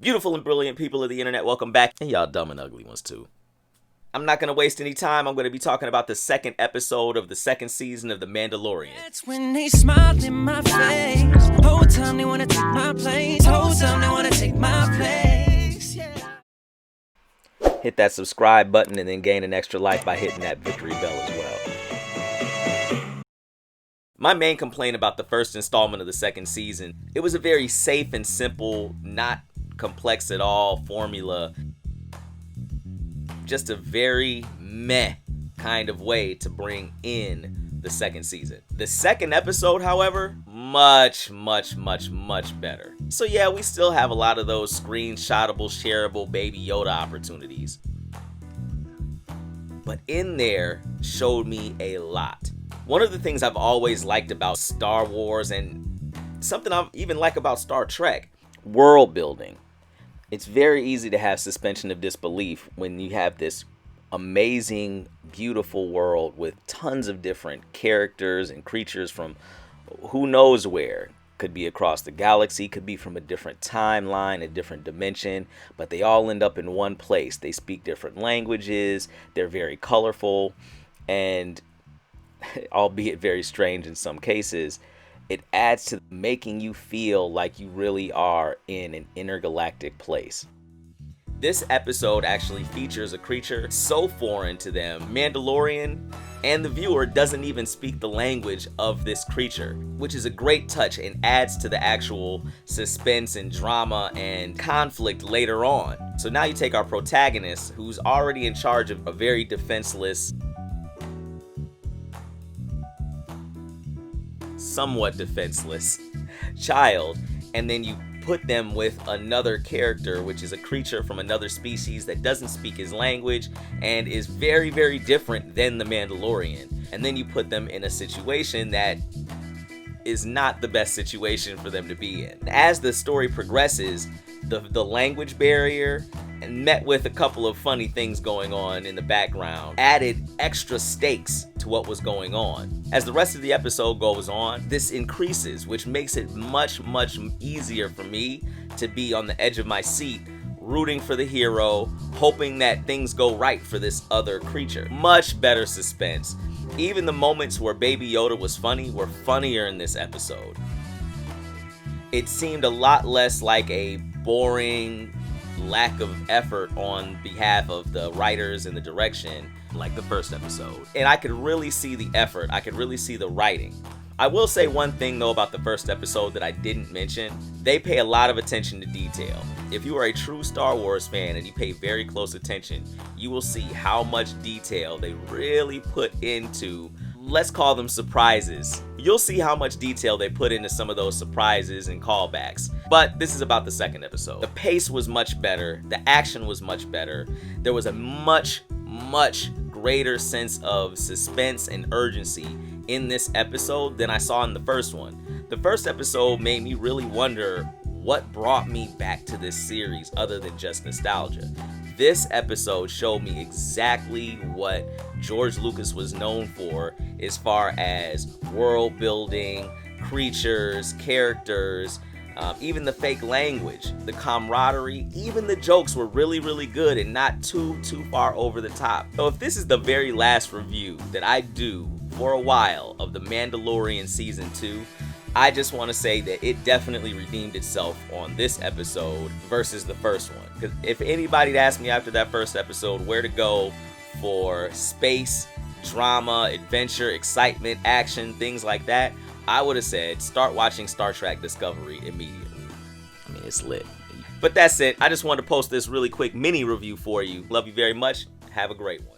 Beautiful and brilliant people of the internet, welcome back. And y'all dumb and ugly ones too. I'm not going to waste any time. I'm going to be talking about the second episode of the second season of The Mandalorian. That's when they smile in my face. Whole time they wanna take my place. Whole time they wanna take my place. Yeah. Hit that subscribe button and then gain an extra life by hitting that victory bell as well. My main complaint about the first installment of the second season, it was a very safe and simple, not complex at all formula. Just a very meh kind of way to bring in the second season. The second episode, however, much better. So yeah, we still have a lot of those screenshotable, shareable Baby Yoda opportunities. But in there showed me a lot. One of the things I've always liked about Star Wars, and something I even like about Star Trek, world building. It's very easy to have suspension of disbelief when you have this amazing, beautiful world with tons of different characters and creatures from who knows where. Could be across the galaxy, could be from a different timeline, a different dimension, but they all end up in one place. They speak different languages, they're very colorful, and albeit very strange in some cases, it adds to making you feel like you really are in an intergalactic place. This episode actually features a creature so foreign to them, Mandalorian, and the viewer doesn't even speak the language of this creature, which is a great touch and adds to the actual suspense and drama and conflict later on. So now you take our protagonist, who's already in charge of a very defenseless, somewhat defenseless child, and then you put them with another character, which is a creature from another species that doesn't speak his language and is very different than the Mandalorian, and then you put them in a situation that is not the best situation for them to be in. As the story progresses, the language barrier, and met with a couple of funny things going on in the background, added extra stakes to what was going on. As the rest of the episode goes on, this increases, which makes it much easier for me to be on the edge of my seat, rooting for the hero, hoping that things go right for this other creature. Much better suspense. Even the moments where Baby Yoda was funny were funnier in this episode. It seemed a lot less like a boring lack of effort on behalf of the writers and the direction like the first episode. And I could really see the effort. I could really see the writing. I will say one thing though about the first episode that I didn't mention. They pay a lot of attention to detail. If you are a true Star Wars fan and you pay very close attention, you will see how much detail they really put into, let's call them surprises. You'll see how much detail they put into some of those surprises and callbacks. But this is about the second episode. The pace was much better. The action was much better. There was a much greater sense of suspense and urgency in this episode than I saw in the first one. The first episode made me really wonder what brought me back to this series other than just nostalgia. This episode showed me exactly what George Lucas was known for as far as world building, creatures, characters, even the fake language, the camaraderie, even the jokes were really good and not too far over the top. So if this is the very last review that I do for a while of The Mandalorian Season 2, I just want to say that it definitely redeemed itself on this episode versus the first one. Because if anybody'd asked me after that first episode where to go for space, drama, adventure, excitement, action, things like that, I would have said start watching Star Trek Discovery immediately. I mean, it's lit. But that's it. I just wanted to post this really quick mini review for you. Love you very much. Have a great one.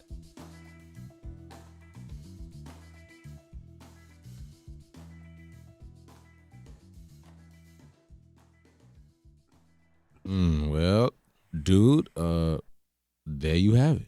Well, dude, there you have it.